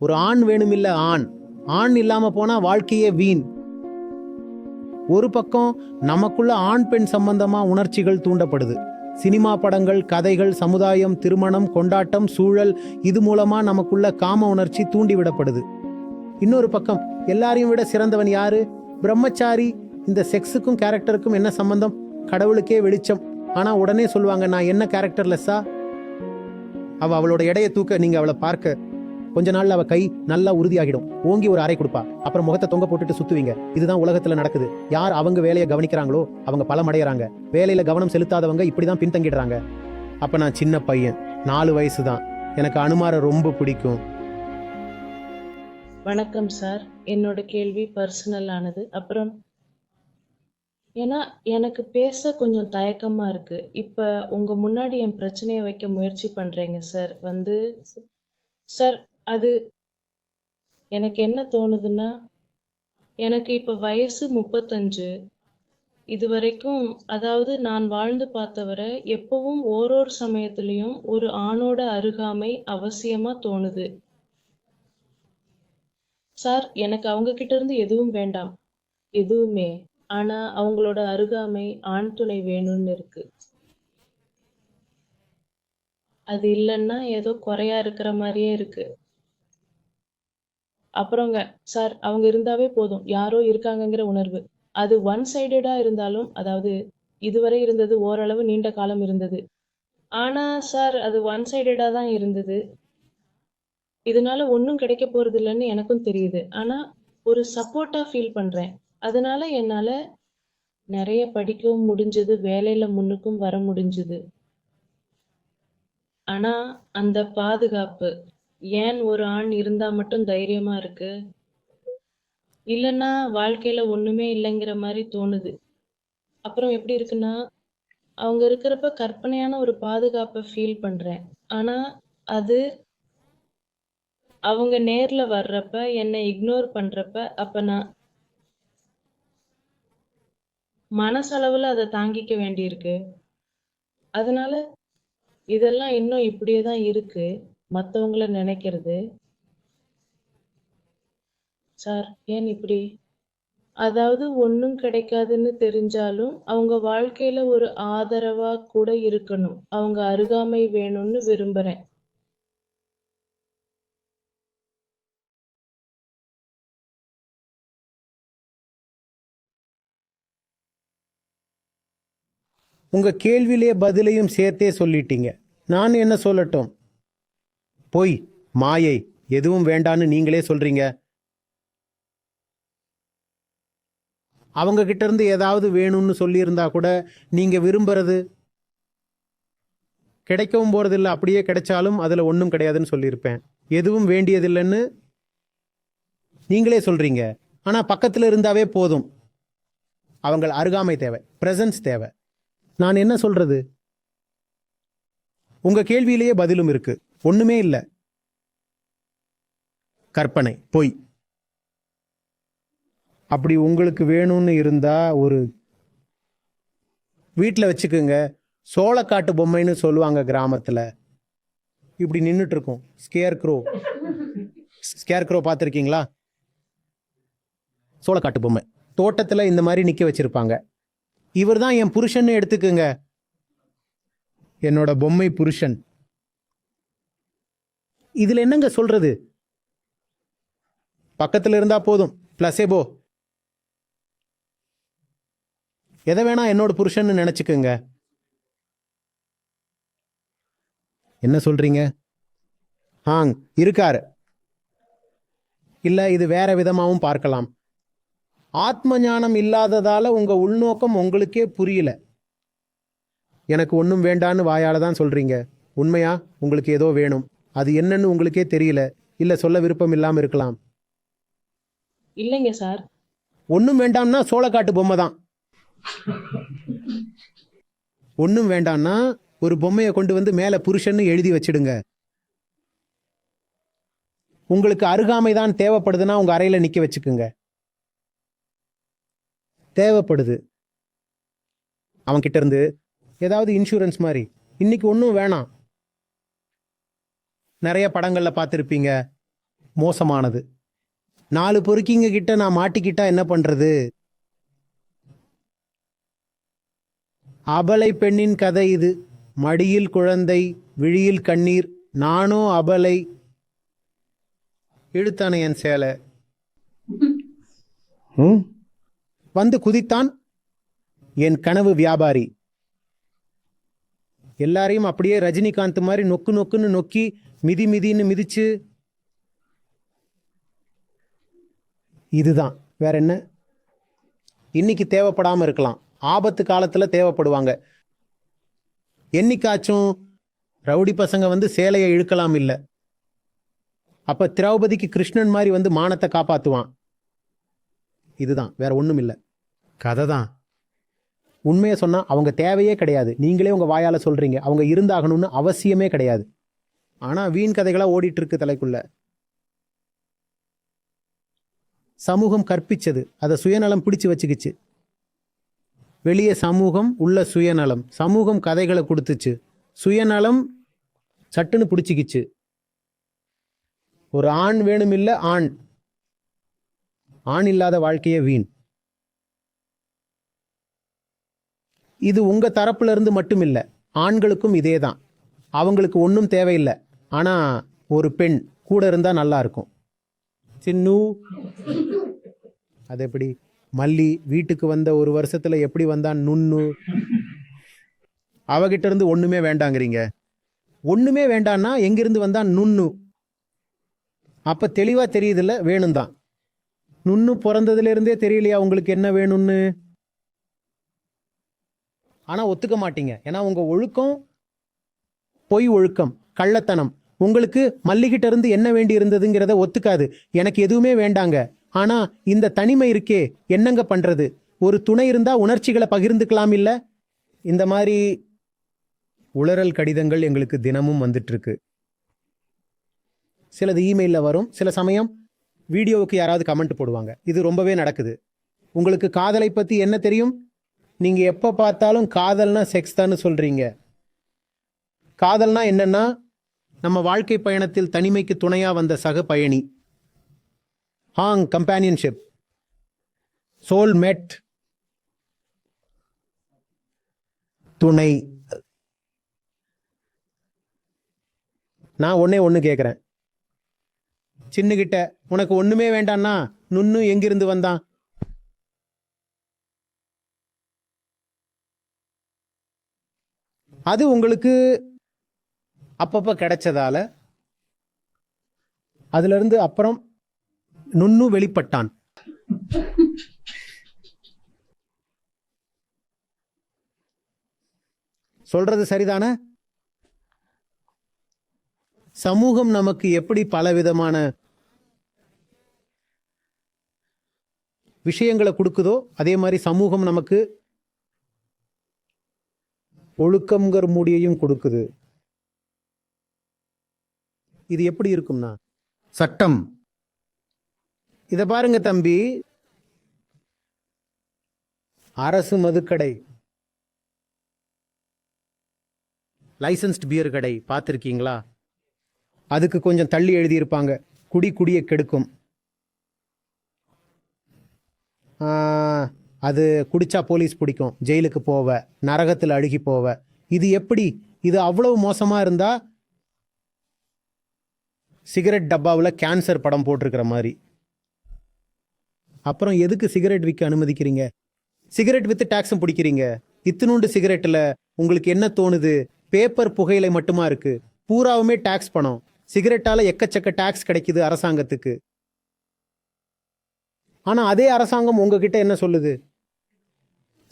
ஒரு ஆண் வேணுமில்ல ஆண். ஆண் இல்லாம போனா வாழ்க்கையே வீண். ஒரு பக்கம் நமக்குள்ள ஆண் பெண் சம்பந்தமா உணர்ச்சிகள் தூண்டப்படுது. சினிமா படங்கள், கதைகள், சமுதாயம், திருமணம், கொண்டாட்டம், சூழல், இது மூலமா நமக்குள்ள காம உணர்ச்சி தூண்டிவிடப்படுது. இன்னொரு பக்கம் எல்லாரையும் விட சிறந்தவன் யாரு? பிரம்மச்சாரி. இந்த செக்ஸுக்கும் கேரக்டருக்கும் என்ன சம்பந்தம்? கடவுளுக்கே வெளிச்சம். ஆனா உடனே சொல்லுவாங்க, நான் என்ன கேரக்டர்லெஸ்ஸா? அவளோட எடையை தூக்க நீங்க அவளை பார்க்க கொஞ்ச நாள்ல அவ கை நல்லா உறுதியாகிடும். ஓங்கி ஒரு அறை கொடுப்பா. அப்புறம் முகத்தை தொங்க போட்டுட்டு சுத்துவீங்க. இதுதான் உலகத்துல நடக்குது. யார் அவங்க வேலையை கவனிக்கிறாங்களோ அவங்க பலம் அடையறாங்க. வேலையில கவனம் செலுத்தாதவங்க இப்படிதான் பின்தங்கிடுறாங்க. அப்ப நான் சின்ன பையன், 4 வயசு தான். எனக்கு அனுமாரை ரொம்ப பிடிக்கும். வணக்கம் சார். என்னோட கேள்வி பர்சனல் ஆனது. அப்புறம் ஏன்னா எனக்கு பேச கொஞ்சம் தயக்கமா இருக்கு. இப்ப உங்க முன்னாடி என் பிரச்சனையை வைக்க முயற்சி பண்றேங்க சார். சார், அது எனக்கு என்ன தோணுதுன்னா, எனக்கு இப்ப வயசு 35. இதுவரைக்கும், அதாவது நான் வாழ்ந்து பார்த்தவரை எப்பவும் ஓரொரு சமயத்திலையும் ஒரு ஆணோட அருகாமை அவசியமா தோணுது. சார், எனக்கு அவங்க கிட்ட இருந்து எதுவும் வேண்டாம், எதுவுமே. ஆனா அவங்களோட அருகாமை, ஆண் துணை வேணும்னு இருக்கு. அது இல்லைன்னா ஏதோ குறையா இருக்கிற மாதிரியே இருக்கு. அப்புறங்க சார், அவங்க இருந்தாவே போதும், யாரோ இருக்காங்கங்கிற உணர்வு. அது ஒன் சைடடா இருந்தாலும், அதாவது இதுவரை இருந்தது ஓரளவு நீண்ட காலம் இருந்தது. ஆனா சார், அது ஒன் சைடடா தான் இருந்தது. இதனால ஒன்றும் கிடைக்க போறது இல்லைன்னு எனக்கும் தெரியுது. ஆனா ஒரு சப்போர்ட்டா ஃபீல் பண்றேன். அதனால என்னால நிறைய படிக்கவும் முடிஞ்சது, வேலையில முன்னுக்கும் வர முடிஞ்சது. ஆனா அந்த பாதுகாப்பு, ஏன் ஒரு ஆண் இருந்தா மட்டும் தைரியமா இருக்கு, இல்லைன்னா வாழ்க்கையில ஒண்ணுமே இல்லைங்கிற மாதிரி தோணுது. அப்புறம் எப்படி இருக்குன்னா, அவங்க இருக்கிறப்ப கற்பனையான ஒரு பாதுகாப்பை ஃபீல் பண்றேன். ஆனா அது அவங்க நேர்ல வர்றப்ப, என்னை இக்னோர் பண்றப்ப, அப்ப நான் மனசளவுல அதை தாங்கிக்க வேண்டியிருக்கு. அதனால இதெல்லாம் இன்னும் இப்படியே தான் இருக்கு. மத்தவங்கள நினைக்கிறது. சார், ஏன் இப்படி? அதாவது ஒண்ணும் கிடைக்காதுன்னு தெரிஞ்சாலும் அவங்க வாழ்க்கையில ஒரு ஆதரவா கூட இருக்கணும். அவங்க அருகாமை வேணும்னு விரும்புறேன். உங்க கேள்வியிலே பதிலையும் சேர்த்தே சொல்லிட்டீங்க. நான் என்ன சொல்லட்டும்? பொய், மாயை, எதுவும் வேண்டான்னு நீங்களே சொல்றீங்க. அவங்க கிட்ட இருந்து ஏதாவது வேணும்னு சொல்லியிருந்தா கூட நீங்க விரும்புறது கிடைக்கவும் போறதில்லை. அப்படியே கிடைச்சாலும் அதுல ஒன்றும் கிடையாதுன்னு சொல்லியிருப்பேன். எதுவும் வேண்டியதில்லைன்னு நீங்களே சொல்றீங்க. ஆனா பக்கத்துல இருந்தாவே போதும். அவங்க அருகாமை தேவை, பிரசன்ஸ் தேவை. நான் என்ன சொல்றது? உங்க கேள்வியிலேயே பதிலும் இருக்கு. ஒண்ணுமே இல்லை, கற்பனை, பொய். அப்படி உங்களுக்கு வேணும்னு இருந்தா ஒரு வீட்டில் வச்சுக்குங்க. சோளக்காட்டு பொம்மைன்னு சொல்லுவாங்க கிராமத்தில். இப்படி நின்றுட்டு இருக்கும். ஸ்கேர் க்ரோ பார்த்துருக்கீங்களா? சோளக்காட்டு பொம்மை தோட்டத்தில் இந்த மாதிரி நிற்க வச்சிருப்பாங்க. இவர் தான் என் புருஷன்னு எடுத்துக்குங்க. என்னோட பொம்மை புருஷன். இதுல என்னங்க சொல்றது? பக்கத்தில் இருந்தா போதும், பிளஸேபோ. எதை வேணா என்னோட புருஷன்னு நினைச்சுக்குங்க. என்ன சொல்றீங்க? இருக்காரு. இல்ல, இது வேற விதமாவும் பார்க்கலாம். ஆத்ம ஞானம் இல்லாததால உங்க உள்நோக்கம் உங்களுக்கே புரியல. எனக்கு ஒன்றும் வேண்டான்னு வாயால தான் சொல்றீங்க. உண்மையா உங்களுக்கு ஏதோ வேணும். அது என்னன்னு உங்களுக்கே தெரியல. இல்ல சொல்ல விருப்பம் இல்லாம இருக்கலாம். இல்லைங்க சார். ஒன்றும் வேண்டாம்னா சோளக்காட்டு பொம்மை தான். ஒன்றும் வேண்டாம்னா ஒரு பொம்மையை கொண்டு வந்து மேல புருஷன்னு எழுதி வச்சிடுங்க. உங்களுக்கு அருகாமை தான் தேவைப்படுதுன்னா உங்க அறையில நிக்க வச்சுக்குங்க. தேவைப்படுது. அவன் கிட்ட இருந்து ஏதாவது இன்சூரன்ஸ் மாதிரி. இன்னைக்கு ஒன்றும் வேணாம். நிறைய படங்கள்ல பார்த்துருப்பீங்க, மோசமானது. 4 பொறுக்கிங்க கிட்ட நான் மாட்டிக்கிட்டா என்ன பண்றது? அபலை பெண்ணின் கதை இது. மடியில் குழந்தை, விழியில் கண்ணீர், நானோ அபலை, இழுத்தானே என் சேலை. வந்து குதித்தான் என் கனவு வியாபாரி. எல்லாரையும் அப்படியே ரஜினிகாந்த் மாதிரி நொக்கு நொக்குன்னு நொக்கி மிதி மிதின்னு மிதிச்சு. இதுதான், வேற என்ன? இன்னைக்கு தேவைப்படாம இருக்கலாம், ஆபத்து காலத்துல தேவைப்படுவாங்க. என்னைக்காச்சும் ரவுடி பசங்க வந்து சேலையை இழுக்கலாம் இல்ல. அப்ப திரௌபதிக்கு கிருஷ்ணன் மாதிரி வந்து மானத்தை காப்பாத்துவான். இதுதான், வேற ஒண்ணும் இல்ல. கதை தான். உண்மையை சொன்னா அவங்க தேவையே கிடையாது. நீங்களே உங்க வாயால சொல்றீங்க அவங்க இருந்தாகணும்னு அவசியமே கிடையாது. ஆனா வீண் கதைகளா ஓடிட்டு இருக்கு தலைக்குள்ள. சமூகம் கற்பிச்சது, அதை சுயநலம் பிடிச்சு வச்சுக்கிச்சு. வெளியே சமூகம், உள்ள சுயநலம். சமூகம் கதைகளை கொடுத்துச்சு, சுயநலம் சட்டுன்னு பிடிச்சிக்கிச்சு. ஒரு ஆண் வேணும் இல்ல, ஆண் இல்லாத வாழ்க்கையே வீண். இது உங்க தரப்புல இருந்து மட்டும் இல்ல, ஆண்களுக்கும் இதே தான். அவங்களுக்கு ஒன்றும் தேவையில்லை, ஆனா ஒரு பெண் கூட இருந்தா நல்லா இருக்கும். சின்னு அது எப்படி? மல்லி வீட்டுக்கு வந்த ஒரு வருஷத்துல எப்படி வந்தான் நுண்ணு. அவகிட்ட இருந்து ஒண்ணுமே வேண்டாங்கிறீங்க. ஒண்ணுமே வேண்டான்னா எங்கிருந்து வந்தான் நுண்ணு. அப்ப தெளிவா தெரியுதுல்ல, வேணும் தான். நுண்ணு பிறந்ததுல இருந்தே தெரியலையா உங்களுக்கு என்ன வேணும்னு? ஆனா ஒத்துக்க மாட்டீங்க, ஏன்னா உங்க ஒழுக்கம் பொய் ஒழுக்கம், கள்ளத்தனம். உங்களுக்கு மல்லிகிட்ட இருந்து என்ன வேண்டி இருந்ததுங்கிறத ஒத்துக்காது. எனக்கு எதுவுமே வேண்டாங்க. ஆனா இந்த தனிமை இருக்கே, என்னங்க பண்றது? ஒரு துணை இருந்தா உணர்ச்சிகளை பகிர்ந்துக்கலாம் இல்ல? இந்த மாதிரி உளறல் கடிதங்கள் எங்களுக்கு தினமும் வந்துட்டு இருக்கு. சிலது இமெயில்ல வரும், சில சமயம் வீடியோவுக்கு யாராவது கமெண்ட் போடுவாங்க. இது ரொம்பவே நடக்குது. உங்களுக்கு காதலை பத்தி என்ன தெரியும்? நீங்க எப்ப பார்த்தாலும் காதல்னா செக்ஸ் தான்னு சொல்றீங்க. காதல்னா என்னன்னா, நம்ம வாழ்க்கை பயணத்தில் தனிமைக்கு துணையா வந்த சக பயணி. கம்பேனியன்ஷிப், சோல்மேட், துணை. நான் ஒண்ணு கேட்கிறேன், சின்னுகிட்ட உனக்கு ஒண்ணுமே வேண்டான்னா நுண்ணு எங்கிருந்து வந்தான்? அது உங்களுக்கு அப்பப்ப கிடைச்சதால, அதுல இருந்து அப்புறம் நுண்ணு வெளிப்பட்டான். சொல்றது சரிதானே? சமூகம் நமக்கு எப்படி பலவிதமான விஷயங்களை கொடுக்குதோ, அதே மாதிரி சமூகம் நமக்கு ஒழுக்கம்ங்கிற மூடியையும் கொடுக்குது. இது எப்படி இருக்கும்னா, சட்டம். இத பாருங்க தம்பி, அரசு மதுக்கடை, லைசன்ஸ்ட் பியர் கடை பார்த்துருக்கீங்களா? அதுக்கு கொஞ்சம் தள்ளி எழுதியிருப்பாங்க, குடியை கெடுக்கும். அது குடிச்சா போலீஸ் பிடிக்கும், ஜெயிலுக்கு போவ, நரகத்தில் அழுகி போவ. இது எப்படி? இது அவ்வளவு மோசமா இருந்தா சிகரெட் டப்பாவில் கேன்சர் படம் போட்டிருக்கிற மாதிரி. அப்புறம் எதுக்கு சிகரெட் விற்க அனுமதிக்கிறீங்க? சிகரெட் வித்து டாக்ஸும் பிடிக்கிறீங்க. இத்தினூண்டு சிகரெட்ல உங்களுக்கு என்ன தோணுது? பேப்பர் புகையிலை மட்டுமா இருக்கு, பூராவுமே டாக்ஸ் பணம். சிகரெட்டால எக்கச்சக்க டாக்ஸ் கிடைக்குது அரசாங்கத்துக்கு. ஆனா அதே அரசாங்கம் உங்ககிட்ட என்ன சொல்லுது?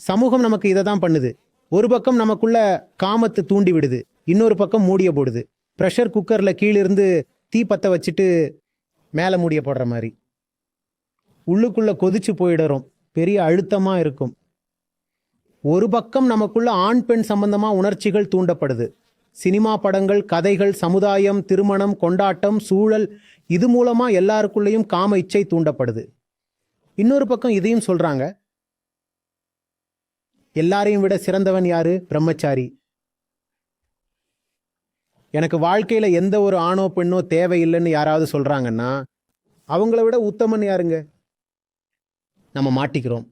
சமூகம் நமக்கு இதை தான் பண்ணுது. ஒரு பக்கம் நமக்குள்ள காமத்தை தூண்டி விடுது, இன்னொரு பக்கம் மூடிய போடுது. ப்ரெஷர் குக்கர்ல கீழிருந்து தீ பத்த வச்சுட்டு மேல மூடிய போடுற மாதிரி. உள்ளுக்குள்ள கொதிச்சு போயிடுறோம், பெரிய அழுத்தமா இருக்கும். ஒரு பக்கம் நமக்குள்ள ஆண் பெண் சம்பந்தமா உணர்ச்சிகள் தூண்டப்படுது. சினிமா படங்கள், கதைகள், சமுதாயம், திருமணம், கொண்டாட்டம், சூழல், இது மூலமா எல்லாருக்குள்ளேயும் காம இச்சை தூண்டப்படுது. இன்னொரு பக்கம் இதையும் சொல்றாங்க, எல்லாரையும் விட சிறந்தவன் யாரு? பிரம்மச்சாரி. எனக்கு வாழ்க்கையில் எந்த ஒரு ஆணோ பெண்ணோ தேவையில்லைன்னு யாராவது சொல்கிறாங்கன்னா அவங்கள விட உத்தமன் யாருங்க? நம்ம மாட்டிக்கிறோம்.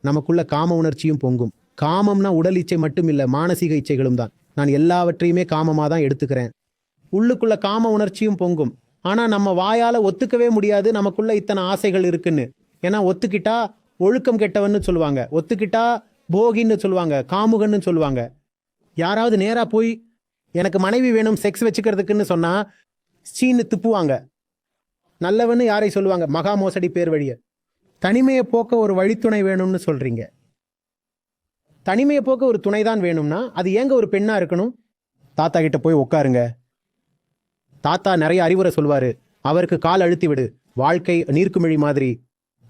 நமக்குள்ள காம உணர்ச்சியும் பொங்கும். காமம்னா உடல் இச்சை மட்டும் இல்லை, மானசீக இச்சைகளும் தான். நான் எல்லாவற்றையுமே காமமாக தான் எடுத்துக்கிறேன். உள்ளுக்குள்ள காம உணர்ச்சியும் பொங்கும். ஆனால் நம்ம வாயால் ஒத்துக்கவே முடியாது நமக்குள்ள இத்தனை ஆசைகள் இருக்குன்னு. ஏன்னா ஒத்துக்கிட்டா ஒழுக்கம் கெட்டவன்னு சொல்லுவாங்க, ஒத்துக்கிட்டா போகின்னு சொல்லுவாங்க, காமுகன்னு சொல்லுவாங்க. யாராவது நேராக போய் எனக்கு மனைவி வேணும் செக்ஸ் வச்சுக்கிறதுக்குன்னு சொன்னால் சீன்னு துப்புவாங்க. நல்லவன்னு யாரை சொல்லுவாங்க? மகா மோசடி பேர் வழிய. தனிமையை போக்க ஒரு வழித்துணை வேணும்னு சொல்கிறீங்க. தனிமையை போக்க ஒரு துணை தான் வேணும்னா அது ஏங்க ஒரு பெண்ணாக இருக்கணும்? தாத்தா கிட்ட போய் உட்காருங்க. தாத்தா நிறைய அறிவுரை சொல்வார். அவருக்கு கால் அழுத்தி விடு. வாழ்க்கை நீர்க்குமிழி மாதிரி.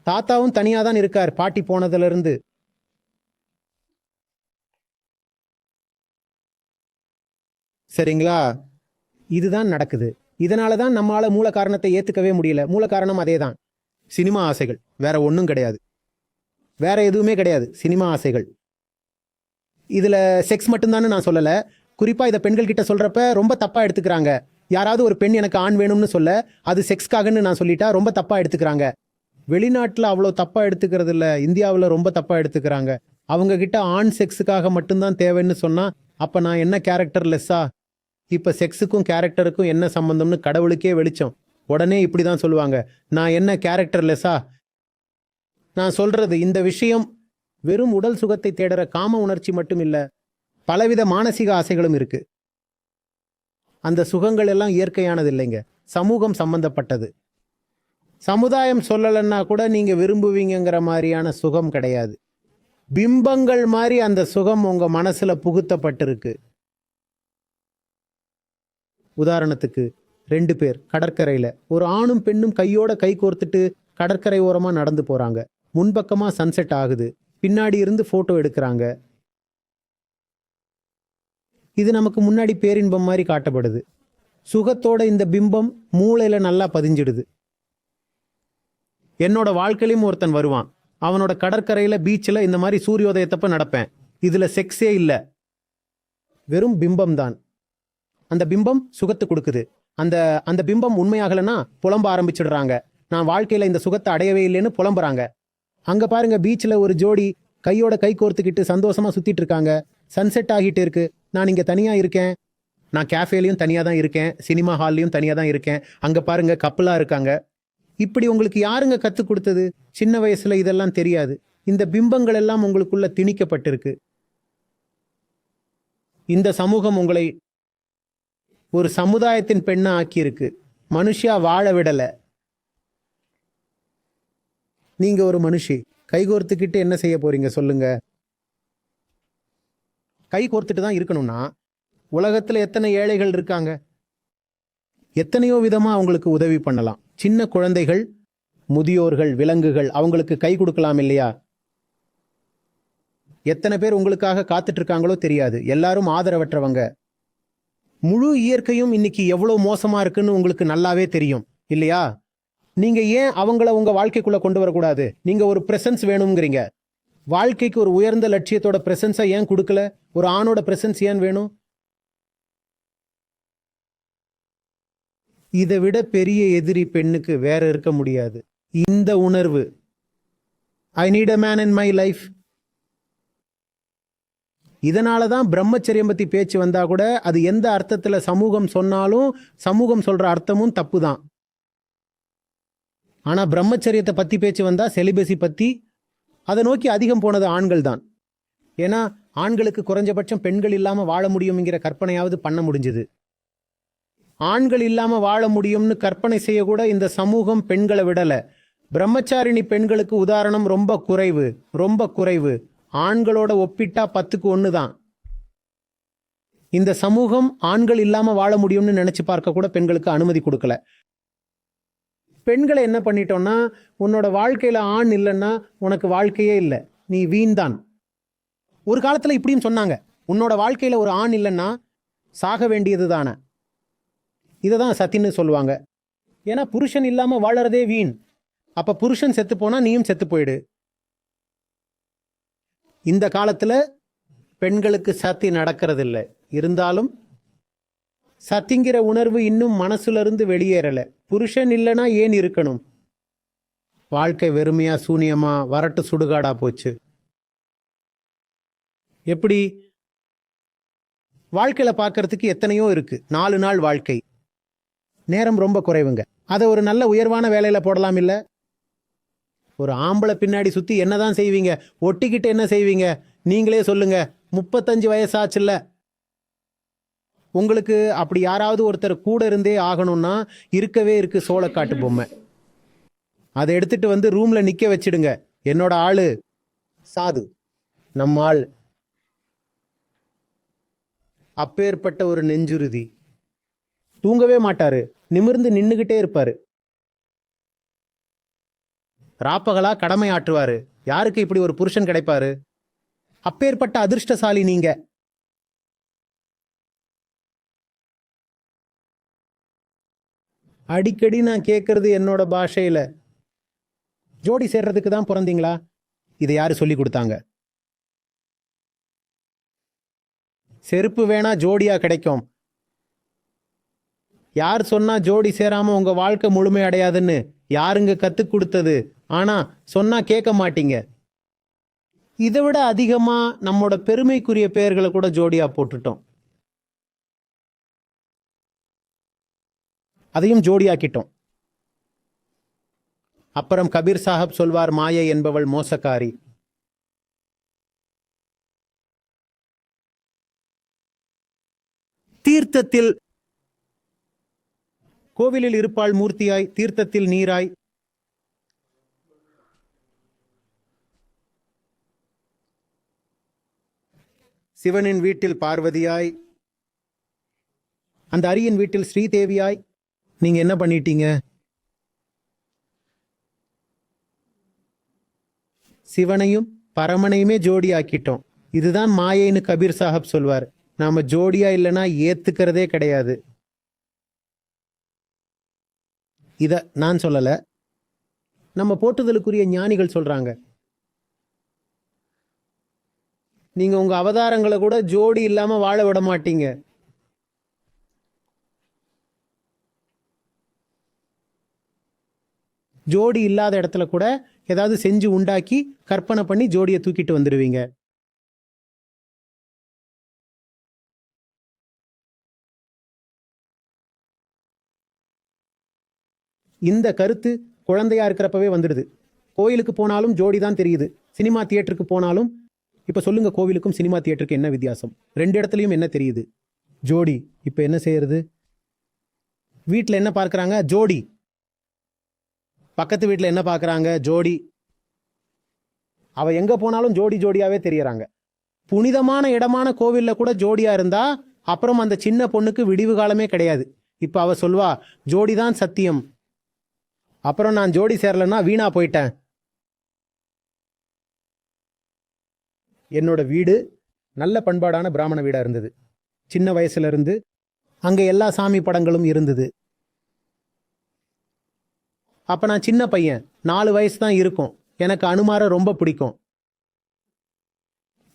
தாத்தாவும் தனியாக தான் இருக்கார் பாட்டி போனதுலேருந்து. சரிங்களா? இதுதான் நடக்குது. இதனால தான் நம்மளால மூல காரணத்தை ஏற்றுக்கவே முடியல. மூல காரணம் அதே தான், சினிமா ஆசைகள். வேற ஒன்றும் கிடையாது, வேற எதுவுமே கிடையாது. சினிமா ஆசைகள். இதில் செக்ஸ் மட்டும்தான்னு நான் சொல்லலை. குறிப்பாக இதை பெண்கள் கிட்ட சொல்கிறப்ப ரொம்ப தப்பாக எடுத்துக்கிறாங்க. யாராவது ஒரு பெண் எனக்கு ஆண் வேணும்னு சொல்ல அது செக்ஸ்க்காகன்னு நான் சொல்லிட்டா ரொம்ப தப்பாக எடுத்துக்கிறாங்க. வெளிநாட்டில் அவ்வளோ தப்பாக எடுத்துக்கிறது இல்லை, இந்தியாவில் ரொம்ப தப்பாக எடுத்துக்கிறாங்க. அவங்க கிட்ட ஆண் செக்ஸுக்காக மட்டும்தான் தேவைன்னு சொன்னால் அப்போ நான் என்ன கேரக்டர் லெஸ்ஸா? இப்போ செக்ஸுக்கும் கேரக்டருக்கும் என்ன சம்பந்தம்னு கடவுளுக்கே வெளிச்சம். உடனே இப்படி தான் சொல்லுவாங்க, நான் என்ன கேரக்டர் லெஸ்ஸா? நான் சொல்றது இந்த விஷயம் வெறும் உடல் சுகத்தை தேடுற காம உணர்ச்சி மட்டும் இல்லை, பலவித மானசீக ஆசைகளும் இருக்கு. அந்த சுகங்கள் எல்லாம் இயற்கையானது இல்லைங்க, சமூகம் சம்பந்தப்பட்டது. சமுதாயம் சொல்லலைன்னா கூட நீங்க விரும்புவீங்கிற மாதிரியான சுகம் கிடையாது. பிம்பங்கள் மாதிரி அந்த சுகம் உங்க மனசுல புகுத்தப்பட்டிருக்கு. உதாரணத்துக்கு 2 பேர் கடற்கரையில், ஒரு ஆணும் பெண்ணும் கையோட கை கோர்த்துட்டு கடற்கரை ஓரமாக நடந்து போகிறாங்க. முன்பக்கமாக சன்செட் ஆகுது, பின்னாடி இருந்து ஃபோட்டோ எடுக்கிறாங்க. இது நமக்கு முன்னாடி பேரின்பம் மாதிரி காட்டப்படுது. சுகத்தோட இந்த பிம்பம் மூளையில் நல்லா பதிஞ்சிடுது. என்னோட வாழ்க்கையிலும் ஒருத்தன் வருவான். அவனோட கடற்கரையில் பீச்சில் இந்த மாதிரி சூரியோதயத்தப்ப நடப்பேன். இதில் செக்ஸே இல்லை, வெறும் பிம்பம் தான். அந்த பிம்பம் சுகத்தை கொடுக்குது. அந்த பிம்பம் உண்மையாகலைன்னா புலம்ப ஆரம்பிச்சிடுறாங்க. நான் வாழ்க்கையில் இந்த சுகத்தை அடையவே இல்லைன்னு புலம்புறாங்க. அங்கே பாருங்க, பீச்சில் ஒரு ஜோடி கையோட கை கோர்த்துக்கிட்டு சந்தோஷமாக சுற்றிட்டு இருக்காங்க. சன்செட் ஆகிட்டு இருக்கு. நான் இங்கே தனியாக இருக்கேன். நான் கேஃபேலையும் தனியாக தான் இருக்கேன், சினிமா ஹால்லையும் தனியாக தான் இருக்கேன். அங்கே பாருங்க கப்பலாக இருக்காங்க. இப்படி உங்களுக்கு யாருங்க கற்றுக் கொடுத்தது? சின்ன வயசில் இதெல்லாம் தெரியாது. இந்த பிம்பங்கள் எல்லாம் உங்களுக்குள்ள திணிக்கப்பட்டிருக்கு. இந்த சமூகம் உங்களை ஒரு சமுதாயத்தின் பெண்ணா ஆக்கியிருக்கு. மனுஷியா வாழ விடல. நீங்க ஒரு மனுஷி, கை கோர்த்துக்கிட்டு என்ன செய்ய போறீங்க சொல்லுங்க? கை கோர்த்துட்டு தான் இருக்கணும்னா உலகத்துல எத்தனை ஏழைகள் இருக்காங்க, எத்தனையோ விதமா அவங்களுக்கு உதவி பண்ணலாம். சின்ன குழந்தைகள், முதியோர்கள், விலங்குகள், அவங்களுக்கு கை கொடுக்கலாம் இல்லையா? எத்தனை பேர் உங்களுக்காக காத்துட்டு இருக்காங்களோ தெரியாது. எல்லாரும் ஆதரவற்றவங்க. முழு இயற்கையும் இன்னைக்கு எவ்வளவு மோசமா இருக்குன்னு உங்களுக்கு நல்லாவே தெரியும் இல்லையா? நீங்க ஏன் அவங்கள உங்க வாழ்க்கைக்குள்ள கொண்டு வரக்கூடாது? நீங்க ஒரு பிரசன்ஸ் வேணுங்கிறீங்க. வாழ்க்கைக்கு ஒரு உயர்ந்த லட்சியத்தோட பிரசன்ஸை ஏன் கொடுக்கல? ஒரு ஆணோட பிரசன்ஸ் ஏன் வேணும்? இதை விட பெரிய எதிரி பெண்ணுக்கு வேற இருக்க முடியாது. இந்த உணர்வு, I need a man in my life. இதனால தான் பிரம்மச்சரியம் பற்றி பேச்சு வந்தால் கூட அது எந்த அர்த்தத்தில் சமூகம் சொன்னாலும் சமூகம் சொல்கிற அர்த்தமும் தப்பு தான். ஆனால் பிரம்மச்சரியத்தை பற்றி பேச்சு வந்தால் செலிபஸி பற்றி, அதை நோக்கி அதிகம் போனது ஆண்கள் தான். ஏன்னா ஆண்களுக்கு குறைஞ்சபட்சம் பெண்கள் இல்லாமல் வாழ முடியுங்கிற கற்பனையாவது பண்ண முடிஞ்சுது. ஆண்கள் இல்லாமல் வாழ முடியும்னு கற்பனை செய்ய கூட இந்த சமூகம் பெண்களை விடலை. பிரம்மச்சாரிணி பெண்களுக்கு உதாரணம் ரொம்ப குறைவு, ரொம்ப குறைவு. ஆண்களோட ஒப்பிட்டா 10க்கு 1 தான். இந்த சமூகம் ஆண்கள் இல்லாம வாழ முடியும்னு நினைச்சு பார்க்க கூட பெண்களுக்கு அனுமதி கொடுக்கல. பெண்களை என்ன பண்ணிட்டோம்னா, உன்னோட வாழ்க்கையில ஆண் இல்லைன்னா உனக்கு வாழ்க்கையே இல்லை, நீ வீண் தான். ஒரு காலத்துல இப்படியும் சொன்னாங்க, உன்னோட வாழ்க்கையில ஒரு ஆண் இல்லைன்னா சாக வேண்டியது தானே. இதை தான் சத்தின்னு சொல்லுவாங்க. ஏன்னா புருஷன் இல்லாம வாழறதே வீண். அப்ப புருஷன் செத்து போனா நீயும் செத்து போயிடு. இந்த காலத்துல பெண்களுக்கு சத்தி நடக்கிறது இல்லை. இருந்தாலும் சத்திங்கிற உணர்வு இன்னும் மனசுல இருந்து வெளியேறல. புருஷன் இல்லைன்னா ஏன் இருக்கணும்? வாழ்க்கை வெறுமையா சூனியமா வரட்டு சுடுகாடா போச்சு. எப்படி? வாழ்க்கையில பார்க்கறதுக்கு எத்தனையோ இருக்கு. 4 நாள் வாழ்க்கை, நேரம் ரொம்ப குறைவுங்க. அதை ஒரு நல்ல உயர்வான வேலையில போடலாம் இல்ல? ஒரு ஆம்பளை பின்னாடி சுத்தி என்னதான் செய்வீங்க? ஒட்டிக்கிட்டு என்ன செய்வீங்க? நீங்களே சொல்லுங்க. 35 வயசாச்சுல்ல. உங்களுக்கு அப்படி யாராவது ஒருத்தர் கூட இருந்தே ஆகணும்னா இருக்கவே இருக்கு சோளக்காட்டு பொம்மை. அதை எடுத்துட்டு வந்து ரூம்ல நிக்க வச்சிடுங்க. என்னோட ஆளு சாது, நம்ம ஆள். அப்பேற்பட்ட ஒரு நெஞ்சுறுதி. தூங்கவே மாட்டாரு, நிமிர்ந்து நின்னுகிட்டே இருப்பாரு. ராப்பகலா கடமை ஆற்றுவாரு. யாருக்கு இப்படி ஒரு புருஷன் கிடைப்பாரு? அப்பேற்பட்ட அதிர்ஷ்டசாலி நீங்க. அடிக்கடி நான் கேட்கறது என்னோட பாஷையில, ஜோடி சேர்றதுக்கு தான் பிறந்தீங்களா? இதை யாரு சொல்லி கொடுத்தாங்க? செருப்பு வேணா ஜோடியா கிடைக்கும். யார் சொன்னா ஜோடி சேராம உங்க வாழ்க்கை முழுமை அடையாதுன்னு? யாருங்க கத்து கொடுத்தது? ஆனா சொன்னா கேட்க மாட்டீங்க. இதை விட அதிகமா நம்மோட பெருமைக்குரிய பெயர்களை கூட ஜோடியா போட்டுட்டோம். அதையும் ஜோடியாக்கிட்டோம். அப்புறம் கபீர் சாஹப் சொல்வார், மாயை என்பவள் மோசக்காரி. தீர்த்தத்தில் கோவிலில் இருப்பாள் மூர்த்தியாய், தீர்த்தத்தில் நீராய். சிவனின் வீட்டில் பார்வதியாய், அந்த அரியின் வீட்டில் ஸ்ரீதேவியாய். நீங்க என்ன பண்ணிட்டீங்க? சிவனையும் பரமனையுமே ஜோடி ஆக்கிட்டோம். இதுதான் மாயைன்னு கபீர் சாஹப் சொல்வார். நாம ஜோடியா இல்லைன்னா ஏத்துக்கிறதே கிடையாது. இத நான் சொல்லல, நம்ம போற்றுதலுக்குரிய ஞானிகள் சொல்றாங்க. நீங்க உங்க அவதாரங்களை கூட ஜோடி இல்லாம வாழ விட மாட்டீங்க. ஜோடி இல்லாத இடத்துல கூட ஏதாவது செஞ்சு உண்டாக்கி கற்பனை பண்ணி ஜோடியை தூக்கிட்டு வந்துடுவீங்க. இந்த கருத்து குழந்தையா இருக்கிறப்பவே வந்துடுது. கோயிலுக்கு போனாலும் ஜோடி தான் தெரியுது. சினிமா தியேட்டருக்கு போனாலும், இப்ப சொல்லுங்க, கோவிலுக்கும் சினிமா தியேட்டருக்கு என்ன வித்தியாசம்? 2 இடத்துலயும் என்ன தெரியுது? ஜோடி. இப்ப என்ன செய்யறது? வீட்டில் என்ன பார்க்கறாங்க? ஜோடி. பக்கத்து வீட்டில் என்ன பார்க்கறாங்க? ஜோடி. அவ எங்க போனாலும் ஜோடி ஜோடியாவே தெரியறாங்க. புனிதமான இடமான கோவில்ல கூட ஜோடியா இருந்தா அப்புறம் அந்த சின்ன பொண்ணுக்கு விடிவு காலமே கிடையாது. இப்ப அவ சொல்வா, ஜோடிதான் சத்தியம். அப்புறம் நான் ஜோடி சேரலன்னா வீணா போயிட்டேன். என்னோட வீடு நல்ல பண்பாடான பிராமண வீடா இருந்தது. சின்ன வயசுல இருந்து அங்க எல்லா சாமி படங்களும் இருந்தது. அப்ப நான் சின்ன பையன், 4 வயசு தான் இருக்கும். எனக்கு அனுமாரை ரொம்ப பிடிக்கும்.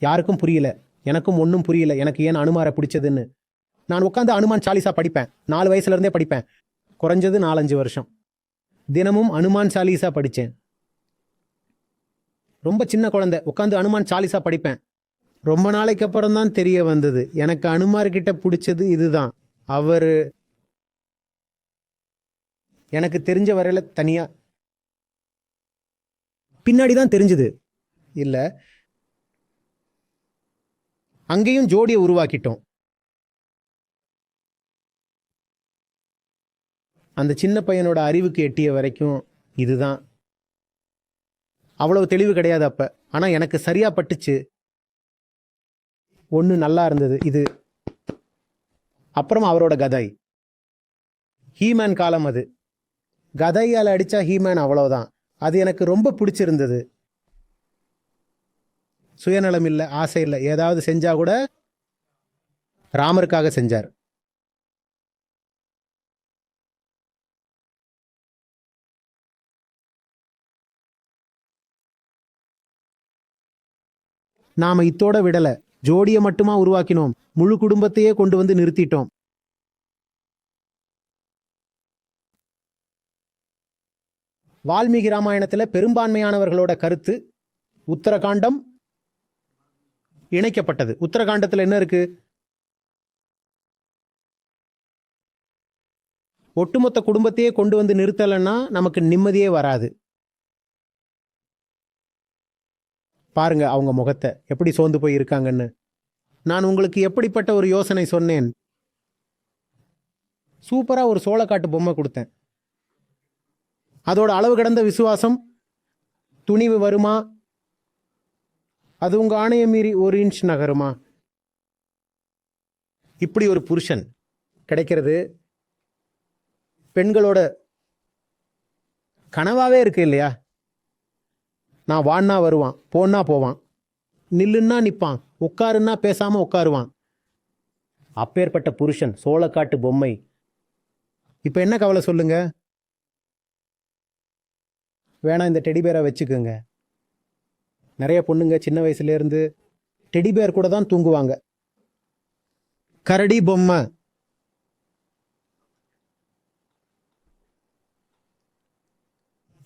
யாருக்கும் புரியல, எனக்கும் ஒன்றும் புரியல எனக்கு ஏன் அனுமாரை பிடிச்சதுன்னு. நான் உட்காந்து அனுமான் சாலிசா படிப்பேன். 4 வயசுல இருந்தே படிப்பேன். குறைஞ்சது 4-5 வருஷம் தினமும் அனுமான் சாலிசா படித்தேன். ரொம்ப சின்ன குழந்தை, உட்காந்து அனுமான் சாலிசா படிப்பேன். ரொம்ப நாளைக்கு அப்புறம் தான் தெரிய வந்தது எனக்கு அனுமார்கிட்ட பிடிச்சது இதுதான். அவரு எனக்கு தெரிஞ்ச வரையில தனியா, பின்னாடிதான் தெரிஞ்சது. இல்ல, அங்கேயும் ஜோடியை உருவாக்கிட்டோம். அந்த சின்ன பையனோட அறிவுக்கு எட்டிய வரைக்கும் இதுதான். அவ்வளவு தெளிவு கிடையாது அப்ப. ஆனா எனக்கு சரியா பட்டுச்சு. ஒண்ணு நல்லா இருந்தது இது. அப்புறம் அவரோட கதை, ஹீமேன் காலம். அது கதையால் அடிச்சா ஹீமேன், அவ்வளவுதான். அது எனக்கு ரொம்ப பிடிச்சிருந்தது. சுயநலம் இல்லை, ஆசை இல்லை. ஏதாவது செஞ்சா கூட ராமருக்காக செஞ்சார். நாம இத்தோட விடல. ஜோடியை மட்டுமா உருவாக்கினோம், முழு குடும்பத்தையே கொண்டு வந்து நிறுத்திட்டோம். வால்மீகி ராமாயணத்துல பெரும்பான்மையானவர்களோட கருத்து உத்தரகாண்டம் இணைக்கப்பட்டது. உத்தரகாண்டத்துல என்ன இருக்கு? ஒட்டுமொத்த குடும்பத்தையே கொண்டு வந்து நிறுத்தலைன்னா நமக்கு நிம்மதியே வராது. பாருங்க அவங்க முகத்தை எப்படி சோர்ந்து போய் இருக்காங்கன்னு. நான் உங்களுக்கு எப்படிப்பட்ட ஒரு யோசனை சொன்னேன்? சூப்பரா ஒரு சோளக்காட்டு பொம்மை கொடுத்தேன். அதோட அளவு கடந்த விசுவாசம், துணிவு வருமா? அது உங்க ஆணையை மீறி 1 இன்ச் நகருமா? இப்படி ஒரு புருஷன் கிடைக்கிறது பெண்களோட கனவாவே இருக்கு இல்லையா? நான் வான்னா வருவான், போன்னா போவான், நில்லுன்னா நிற்பான், உட்காருன்னா பேசாம உட்காருவான். அப்பேற்பட்ட புருஷன் சோளக்காட்டு பொம்மை. இப்ப என்ன கவலை சொல்லுங்க? வேணா இந்த டெடிபேரை வச்சுக்கோங்க. நிறைய பொண்ணுங்க சின்ன வயசுல இருந்து டெடிபேர் கூட தான் தூங்குவாங்க. கரடி பொம்மை.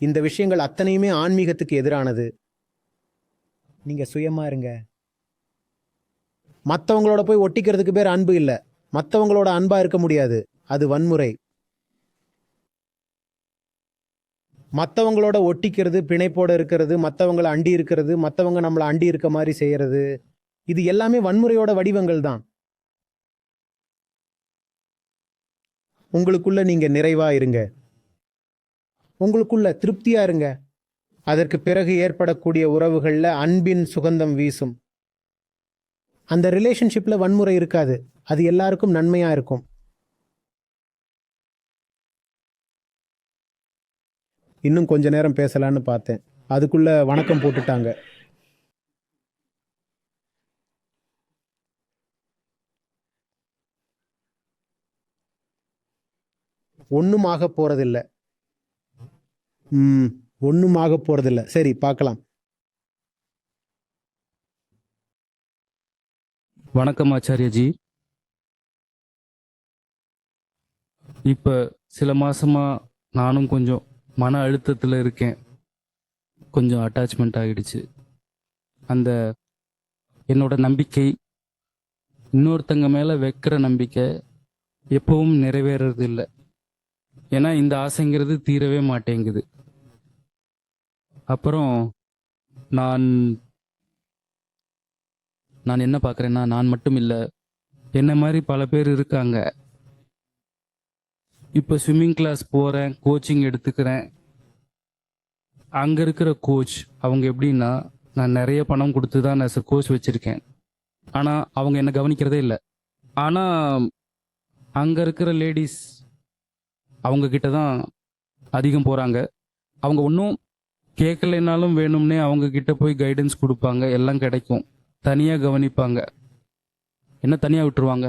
இந்த விஷயங்கள் அத்தனையுமே ஆன்மீகத்துக்கு எதிரானது. நீங்க சுயமா இருங்க. மற்றவங்களோட போய் ஒட்டிக்கிறதுக்கு பேர் அன்பு இல்லை. மற்றவங்களோட அன்பா இருக்க முடியாது, அது வன்முறை. மற்றவங்களோட ஒட்டிக்கிறது, பிணைப்போட இருக்கிறது, மற்றவங்களை அண்டி இருக்கிறது, மற்றவங்க நம்மளை அண்டி இருக்க மாதிரி செய்யறது, இது எல்லாமே வன்முறையோட வடிவங்கள் தான். உங்களுக்குள்ள நீங்க நிறைவா இருங்க, உங்களுக்குள்ள திருப்தியா இருங்க. அதற்கு பிறகு ஏற்படக்கூடிய உறவுகள்ல அன்பின் சுகந்தம் வீசும். அந்த ரிலேஷன்ஷிப்ல வன்முறை இருக்காது, அது எல்லாருக்கும் நன்மையா இருக்கும். இன்னும் கொஞ்ச நேரம் பேசலான்னு பார்த்தேன், அதுக்குள்ள வணக்கம் போட்டுட்டாங்க. ஒன்றும் ஆக போறதில்லை. ஒன்றும் ஆக போறதில்லை. சரி, பார்க்கலாம். வணக்கம் ஆச்சாரியஜி. இப்போ சில மாசமா நானும் கொஞ்சம் மன அழுத்தத்தில் இருக்கேன். கொஞ்சம் அட்டாச்மெண்ட் ஆகிடுச்சு. அந்த என்னோட நம்பிக்கை, இன்னொருத்தங்க மேலே வைக்கிற நம்பிக்கை எப்பவும் நிறைவேறது இல்லை. ஏன்னா இந்த ஆசைங்கிறது தீரவே மாட்டேங்குது. அப்புறம் நான் என்ன பார்க்குறேன்னா, நான் மட்டும் இல்லை, என்ன மாதிரி பல பேர் இருக்காங்க. இப்போ ஸ்விம்மிங் கிளாஸ் போகிறேன், கோச்சிங் எடுத்துக்கிறேன். அங்கே இருக்கிற கோச் அவங்க எப்படின்னா, நான் நிறைய பணம் கொடுத்து தான் நான் கோச் வச்சுருக்கேன், ஆனால் அவங்க என்னை கவனிக்கிறதே இல்லை. ஆனால் அங்கே இருக்கிற லேடிஸ் அவங்கக்கிட்ட தான் அதிகம் போகிறாங்க. அவங்க ஒன்றும் கேட்கலைனாலும் வேணும்னே அவங்கக்கிட்ட போய் கைடன்ஸ் கொடுப்பாங்க, எல்லாம் கிடைக்கும். தனியாக கவனிப்பாங்க, என்ன தனியாக விட்டுருவாங்க.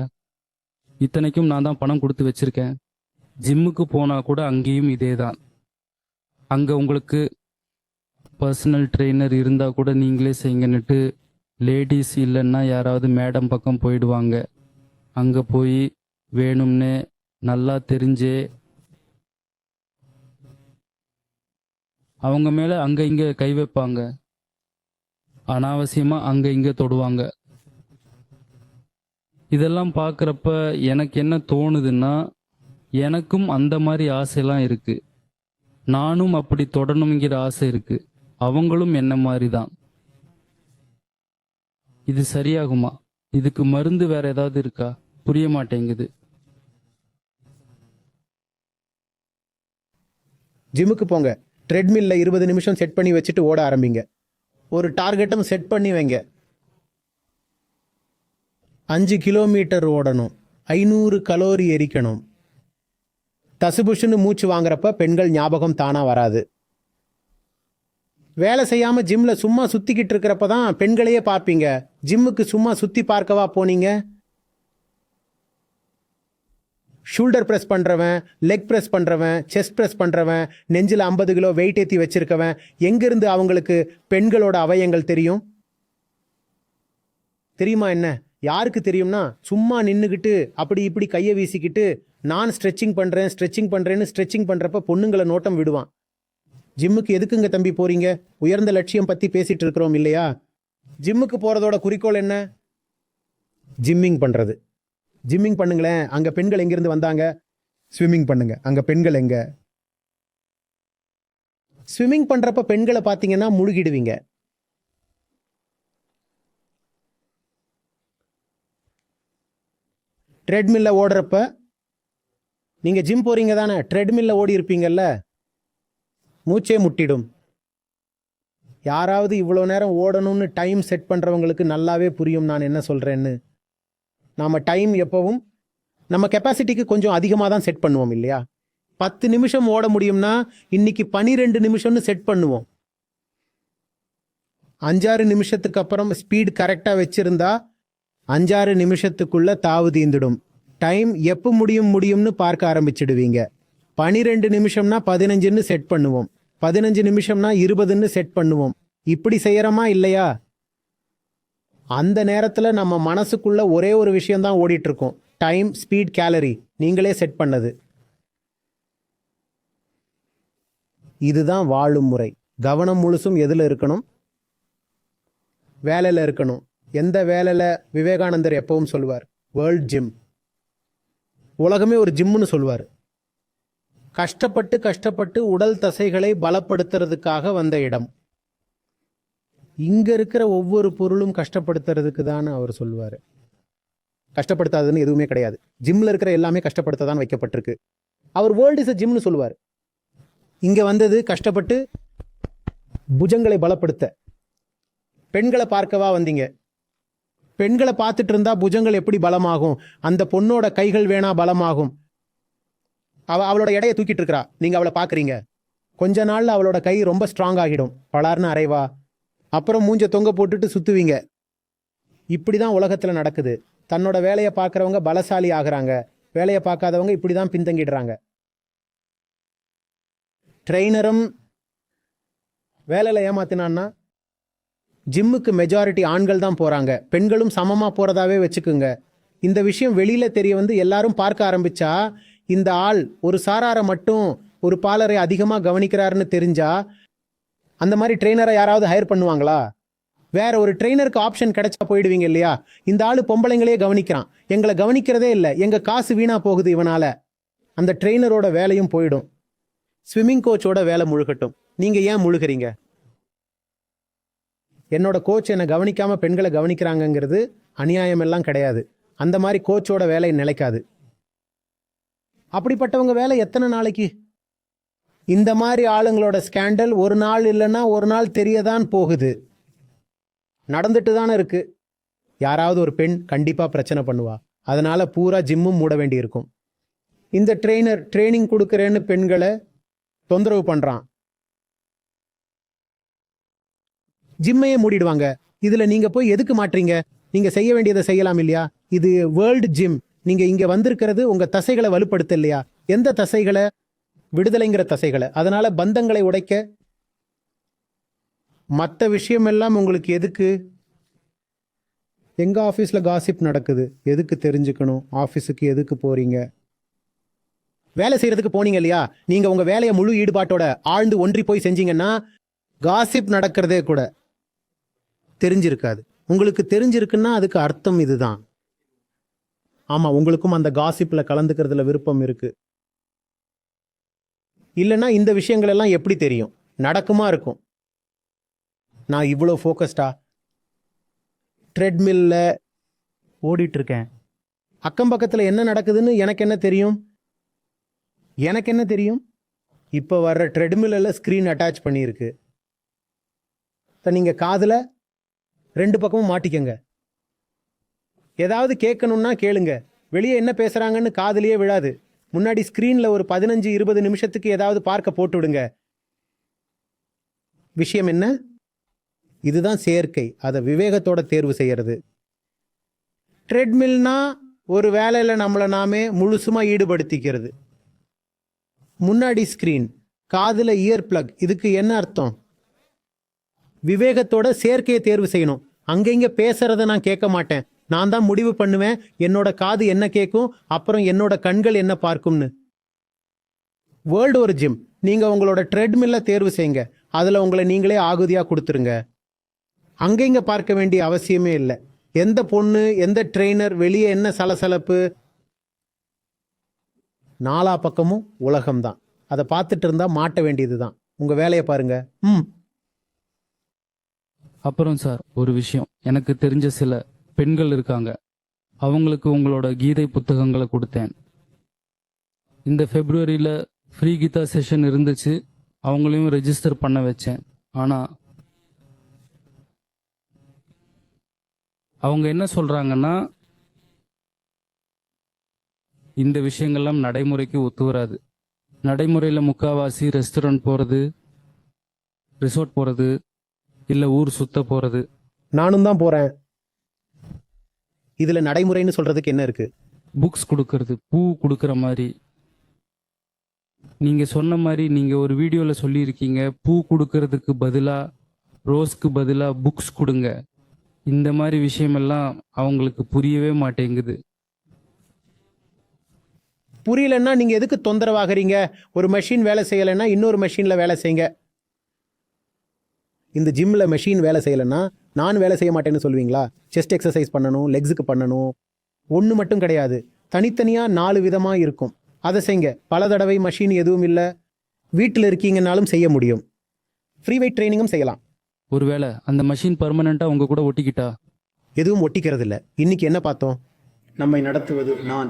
இத்தனைக்கும் நான் தான் பணம் கொடுத்து வச்சுருக்கேன். ஜிம்முக்கு போனால் கூட அங்கேயும் இதே தான். அங்கே உங்களுக்கு பர்சனல் ட்ரெயினர் இருந்தால் கூட நீங்களே செய்யுங்கன்னுட்டு, லேடிஸ் இல்லைன்னா யாராவது மேடம் பக்கம் போயிடுவாங்க. அங்கே போய் வேணும்னே நல்லா தெரிஞ்சே அவங்க மேலே அங்கே இங்கே கை வைப்பாங்க, அனாவசியமாக அங்கே இங்கே தொடுவாங்க. இதெல்லாம் பார்க்குறப்ப எனக்கு என்ன தோணுதுன்னா, எனக்கும் அந்த மாதிரி ஆசைலாம் இருக்குது. நானும் அப்படி தொடரணுங்கிற ஆசை இருக்குது. அவங்களும் என்ன மாதிரி தான். இது சரியாகுமா? இதுக்கு மருந்து வேற ஏதாவது இருக்கா? புரிய மாட்டேங்குது. ஜிம்முக்கு போங்க. ட்ரெட்மில்ல 20 நிமிஷம் செட் பண்ணி வச்சுட்டு ஓட ஆரம்பிங்க. ஒரு டார்கெட்டும் செட் பண்ணி வைங்க. 5 கிலோமீட்டர் ஓடணும், 500 கலோரி எரிக்கணும். தசுபுஷுன்னு மூச்சு வாங்குறப்ப பெண்கள் ஞாபகம் தானா வராது. வேலை செய்யாம ஜிம்ல சும்மா சுத்திக்கிட்டு இருக்கிறப்ப தான் பெண்களையே பார்ப்பீங்க. ஜிம்முக்கு சும்மா சுத்தி பார்க்கவா போனீங்க? ஷோல்டர் ப்ரெஸ் பண்ணுறவன், லெக் ப்ரெஸ் பண்ணுறவன், செஸ்ட் ப்ரெஸ் பண்ணுறவன், நெஞ்சில் 50 கிலோ வெயிட் ஏற்றி வச்சிருக்கவன், எங்கிருந்து அவங்களுக்கு பெண்களோட அவயங்கள் தெரியும்? தெரியுமா என்ன? யாருக்கு தெரியும்னா, சும்மா நின்றுக்கிட்டு அப்படி இப்படி கையை வீசிக்கிட்டு நான் ஸ்ட்ரெச்சிங் பண்றேன்னு ஸ்ட்ரெச்சிங் பண்றப்ப பொண்ணுங்களை நோட்டம் விடுவான். ஜிம்முக்கு எதுக்குங்க தம்பி போறீங்க? உயர்ந்த லட்சியம் பத்தி பேசிட்டு இருக்கிறோம் இல்லையா? ஜிம்முக்கு போறதோட குறிக்கோள் என்ன? ஜிம்மிங் பண்றது. ஜிம்மிங் பண்ணுங்களேன். அங்க பெண்கள் எங்கிருந்து வந்தாங்க? ஸ்விம்மிங் பண்ணுங்க. அங்க பெண்கள் எங்க? ஸ்விம்மிங் பண்றப்ப பெண்களை பாத்தீங்கன்னா முழுகிடுவீங்க. ட்ரெட்மில்ல ஓடுறப்ப நீங்க ஜிம் போறீங்க தானே, ட்ரெட்மில்ல ஓடி இருப்பீங்கல்ல, மூச்சே முட்டிடும். யாராவது இவ்வளோ நேரம் ஓடணும்னு டைம் செட் பண்றவங்களுக்கு நல்லாவே புரியும் நான் என்ன சொல்றேன்னு. நாம டைம் எப்பவும் நம்ம கெப்பாசிட்டிக்கு கொஞ்சம் அதிகமாக தான் செட் பண்ணுவோம் இல்லையா? 10 நிமிஷம் ஓட முடியும்னா இன்னைக்கு 12 நிமிஷம்னு செட் பண்ணுவோம். 5-6 நிமிஷத்துக்கு அப்புறம் ஸ்பீட் கரெக்டாக வச்சிருந்தா 5-6 நிமிஷத்துக்குள்ள தாவு தீந்துடும். டைம் எப்போ முடியும்னு பார்க்க ஆரம்பிச்சிடுவீங்க. 12 நிமிஷம்னா 15ன்னு செட் பண்ணுவோம். 15 நிமிஷம்னா 20ன்னு செட் பண்ணுவோம். இப்படி செய்யறோமா இல்லையா? அந்த நேரத்தில் நம்ம மனசுக்குள்ள ஒரே ஒரு விஷயம்தான் ஓடிட்டு இருக்கோம். டைம், ஸ்பீட், கேலரி நீங்களே செட் பண்ணது. இதுதான் வாழும் முறை. கவனம் முழுசும் எதில் இருக்கணும்? வேலையில் இருக்கணும். எந்த வேலையில்? விவேகானந்தர் எப்பவும் சொல்லுவார், வேர்ல்ட் ஜிம். உலகமே ஒரு ஜிம்னு சொல்லுவார். கஷ்டப்பட்டு உடல் தசைகளை பலப்படுத்துறதுக்காக வந்த இடம். இங்க இருக்கிற ஒவ்வொரு பொருளும் கஷ்டப்படுத்துறதுக்கு தான் அவர் சொல்லுவார். கஷ்டப்படுத்தாதுன்னு எதுவுமே கிடையாது. ஜிம்ல இருக்கிற எல்லாமே கஷ்டப்படுத்த தான் வைக்கப்பட்டிருக்கு. அவர் வேர்ல்ட் இஸ் அ ஜிம்னு சொல்லுவார். இங்க வந்தது கஷ்டப்பட்டு புஜங்களை பலப்படுத்த. பெண்களை பார்க்கவா வந்தீங்க? பெண்களை பார்த்துட்டு இருந்தா புஜங்கள் எப்படி பலமாகும்? அந்த பொண்ணோட கைகள் வேணா பலமாகும். அவளோட எடையை தூக்கிட்டு இருக்கிறா, நீங்க அவளை பாக்குறீங்க. கொஞ்ச நாள்ல அவளோட கை ரொம்ப ஸ்ட்ராங் ஆகிடும், பலார்னு அரைவா. அப்புறம் மூஞ்ச தொங்க போட்டுட்டு சுத்துவீங்க. இப்படிதான் உலகத்துல நடக்குது. தன்னோட வேலையை பார்க்கறவங்க பலசாலி ஆகுறாங்க, வேலையை பார்க்காதவங்க இப்படிதான் பின்தங்கிடுறாங்க. ட்ரெயினரும் வேலையில ஏமாத்தினான்னா, ஜிம்முக்கு மெஜாரிட்டி ஆண்கள் தான் போறாங்க, பெண்களும் சமமா போறதாவே வச்சுக்குங்க. இந்த விஷயம் வெளியில தெரிய வந்து எல்லாரும் பார்க்க ஆரம்பிச்சா, இந்த ஆள் ஒரு சாராரை மட்டும் ஒரு பாலரை அதிகமாக கவனிக்கிறாருன்னு தெரிஞ்சா அந்த மாதிரி ட்ரெயினரை யாராவது ஹையர் பண்ணுவாங்களா? வேற ஒரு ட்ரெயினருக்கு ஆப்ஷன் கிடைச்சா போயிடுவீங்க இல்லையா? இந்த ஆள் பொம்பளைங்களே கவனிக்கிறான், எங்களை கவனிக்கிறதே இல்லை, எங்க காசு வீணா போகுது இவனால. அந்த ட்ரெயினரோட வேலையும் போயிடும். ஸ்விம்மிங் கோச்சோட வேலை முழுகட்டும். நீங்க ஏன் முழுகிறீங்க? என்னோட கோச் என்னை கவனிக்காம பெண்களை கவனிக்கிறாங்கங்கிறது அநியாயம் எல்லாம் கிடையாது. அந்த மாதிரி கோச்சோட வேலை நிலைக்காது. அப்படிப்பட்டவங்க வேலை எத்தனை நாளைக்கு? இந்த மாதிரி ஆளுங்களோட ஸ்கேண்டல் ஒரு நாள் இல்லைன்னா ஒரு நாள் தெரியதான் போகுது, நடந்துட்டு தானே இருக்கு. யாராவது ஒரு பெண் கண்டிப்பா பிரச்சனை பண்ணுவா. அதனால பூரா ஜிம்மும் மூட வேண்டி இருக்கும். இந்த ட்ரெயினர் ட்ரைனிங் கொடுக்கறேன்னு பெண்களை தொந்தரவு பண்றான், ஜிம்மையே மூடிடுவாங்க. இதுல நீங்க போய் எதுக்கு மாற்றீங்க? நீங்க செய்ய வேண்டியதை செய்யலாம் இல்லையா? இது வேர்ல்டு ஜிம். நீங்க இங்க வந்திருக்கிறது உங்க தசைகளை வலுப்படுத்த இல்லையா? எந்த தசைகளை? விடுதலைங்கிற தசைகளை. அதனால பந்தங்களை உடைக்க. மற்ற விஷயம் எல்லாம் உங்களுக்கு எதுக்கு? எங்க ஆபீஸ்ல காசிப் நடக்குது, எதுக்கு தெரிஞ்சுக்கணும்? ஆபீஸுக்கு எதுக்கு போறீங்க? வேலை செய்யறதுக்கு போனீங்க இல்லையா? நீங்க உங்க வேலையை முழு ஈடுபாட்டோட ஆழ்ந்து ஒன்றி போய் செஞ்சீங்கன்னா காசிப் நடக்கிறதே கூட தெரிஞ்சிருக்காது. உங்களுக்கு தெரிஞ்சிருக்குன்னா அதுக்கு அர்த்தம் இதுதான். ஆமா, உங்களுக்கும் அந்த காசிப்ல கலந்துக்கிறதுல விருப்பம் இருக்கு. இல்லைன்னா இந்த விஷயங்கள் எல்லாம் எப்படி தெரியும்? நடக்குமா இருக்கும். நான் இவ்வளோ ஃபோக்கஸ்டா ட்ரெட்மில்ல ஓடிட்டு இருக்கேன். அக்கம் பக்கத்தில் என்ன நடக்குதுன்னு எனக்கு என்ன தெரியும்? எனக்கு என்ன தெரியும்? இப்போ வர்ற ட்ரெட்மில்ல ஸ்க்ரீன் அட்டாச் பண்ணியிருக்கு. நீங்கள் காதில் 2 பக்கமும் மாட்டிக்கங்க. ஏதாவது கேட்கணும்னா கேளுங்க. வெளியே என்ன பேசுகிறாங்கன்னு காதுலயே விழாது. முன்னாடி ஸ்க்ரீனில் ஒரு 15-20 நிமிஷத்துக்கு ஏதாவது பார்க்க போட்டு விடுங்க. விஷயம் என்ன? இதுதான் செயற்கை. அதை விவேகத்தோட தேர்வு செய்யறது. ட்ரெட்மில்னா ஒரு வேலையில் நம்மளை நாமே முழுசுமா ஈடுபடுத்திக்கிறது. முன்னாடி ஸ்க்ரீன், காதில் இயர் பிளக். இதுக்கு என்ன அர்த்தம்? விவேகத்தோட செயற்கையை தேர்வு செய்யணும். அங்கங்க பேசுறத நான் கேட்க மாட்டேன். நான் தான் முடிவு பண்ணுவேன் என்னோட காது என்ன கேட்கும், அப்புறம் என்னோட கண்கள் என்ன பார்க்கும்னு. வேர்ல்டு ஒரு ஜிம். நீங்க உங்களோட ட்ரெட்மில்ல தேர்வு செய்யுங்க. அதுல உங்களை நீங்களே ஆகுதியா கொடுத்துருங்க. அங்கங்க பார்க்க வேண்டிய அவசியமே இல்லை. எந்த பொண்ணு, எந்த ட்ரெய்னர், வெளியே என்ன சலசலப்பு, நாலா பக்கமும் உலகம்தான். அதை பார்த்துட்டு இருந்தா மாட்ட வேண்டியதுதான். உங்க வேலையை பாருங்க. அப்புறம் சார் ஒரு விஷயம், எனக்கு தெரிஞ்ச சில பெண்கள் இருக்காங்க, அவங்களுக்கு உங்களோட கீதை புத்தகங்களை கொடுத்தேன். இந்த ஃபெப்ரவரியில் ஃப்ரீ கீதா செஷன் இருந்துச்சு, அவங்களையும் ரெஜிஸ்டர் பண்ண வச்சேன். ஆனால் அவங்க என்ன சொல்கிறாங்கன்னா, இந்த விஷயங்கள்லாம் நடைமுறைக்கு ஒத்து வராது. நடைமுறையில் முக்காவாசி ரெஸ்டாரண்ட் போகிறது, ரிசோர்ட் போகிறது, இல்லை ஊர் சுத்த போகிறது. நானும் தான் போறேன். இதுல நடைமுறைன்னு சொல்றதுக்கு என்ன இருக்கு? புக்ஸ் கொடுக்கறது, பூ கொடுக்குற மாதிரி. நீங்கள் சொன்ன மாதிரி நீங்கள் ஒரு வீடியோவில் சொல்லியிருக்கீங்க, பூ கொடுக்கறதுக்கு பதிலாக, ரோஸ்க்கு பதிலாக புக்ஸ் கொடுங்க. இந்த மாதிரி விஷயமெல்லாம் அவங்களுக்கு புரியவே மாட்டேங்குது. புரியலன்னா நீங்க எதுக்கு தொந்தரவாகிறீங்க? ஒரு மெஷின் வேலை செய்யலைன்னா இன்னொரு மெஷின்ல வேலை செய்யுங்க. இந்த ஜிம்ல மெஷின் வேலை செய்யலைன்னா நான் வேலை செய்ய மாட்டேன்னு சொல்லுவீங்களா? செஸ்ட் எக்ஸசைஸ் பண்ணணும், லெக்ஸுக்கு பண்ணணும். ஒன்று மட்டும் கிடையாது, தனித்தனியாக 4 விதமாக இருக்கும். அதை செய்யுங்க. பல தடவை மஷின் எதுவும் இல்லை, வீட்டில் இருக்கீங்கன்னாலும் செய்ய முடியும். ஃப்ரீ வெயிட் ட்ரைனிங்கும் செய்யலாம். ஒருவேளை அந்த மஷின் பர்மனெண்ட்டாக உங்க கூட ஒட்டிக்கிட்டா? எதுவும் ஒட்டிக்கிறது இல்லை. இன்னைக்கு என்ன பார்த்தோம்? நம்மை நடத்துவது நான்.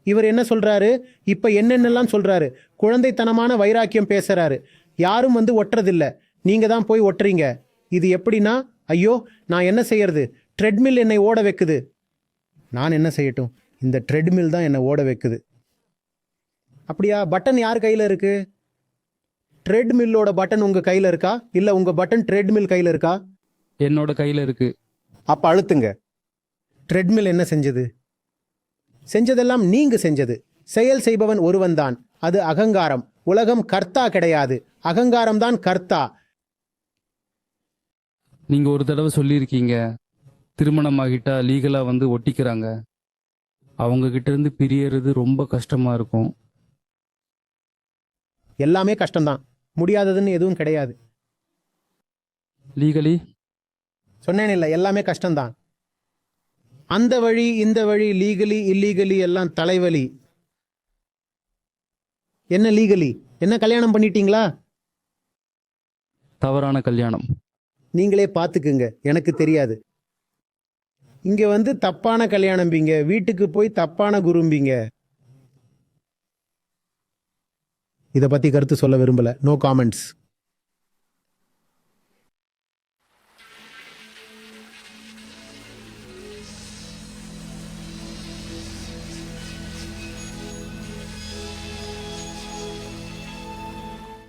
இவர் என்ன சொல்றாரு? இப்ப என்னென்னலாம் சொல்றாரு? குழந்தைத்தனமான வைராக்கியம் பேசுறாரு. யாரும் வந்து ஒட்டுறதில்ல, நீங்க தான் போய் ஒட்டுறீங்க. இது எப்படின்னா, ஐயோ நான் என்ன செய்யறது, ட்ரெட்மில் என்னை ஓட வைக்குது. நான் என்ன செய்யட்டும்? இந்த ட்ரெட்மில் தான் என்னை ஓட வைக்குது. அப்படியா? பட்டன் யார் கையில் இருக்கு? ட்ரெட்மில்லோட பட்டன் உங்க கையில் இருக்கா, இல்ல உங்க பட்டன் ட்ரெட்மில் கையில் இருக்கா? என்னோட கையில் இருக்கு. அப்ப அழுத்துங்க. ட்ரெட்மில் என்ன செஞ்சது? செஞ்சதெல்லாம் நீங்க செஞ்சது. செயல் செய்பவன் ஒருவன் தான். அது அகங்காரம். உலகம் கர்த்தா கிடையாது, அகங்காரம் தான் கர்த்தா. நீங்க ஒரு தடவை சொல்லியிருக்கீங்க, திருமணமாகிட்டா லீகலா வந்து ஒட்டிக்கிறாங்க, அவங்க கிட்ட இருந்து பிரியறது ரொம்ப கஷ்டமா இருக்கும். எல்லாமே கஷ்டம்தான், முடியாததுன்னு எதுவும் கிடையாது. லீகலி சொன்னேன் இல்ல, எல்லாமே கஷ்டம்தான். அந்த வழி இந்த வழி, லீகலி இல்லீகலி எல்லாம் தலைவலி. என்ன லீகலி? என்ன கல்யாணம் பண்ணிட்டீங்களா? தவறான கல்யாணம். நீங்களே பார்த்துக்குங்க, எனக்கு தெரியாது. இங்க வந்து தப்பான கல்யாணம்பிங்க, வீட்டுக்கு போய் தப்பான குரும்பிங்க. இதை பத்தி கருத்து சொல்ல விரும்பல. No comments.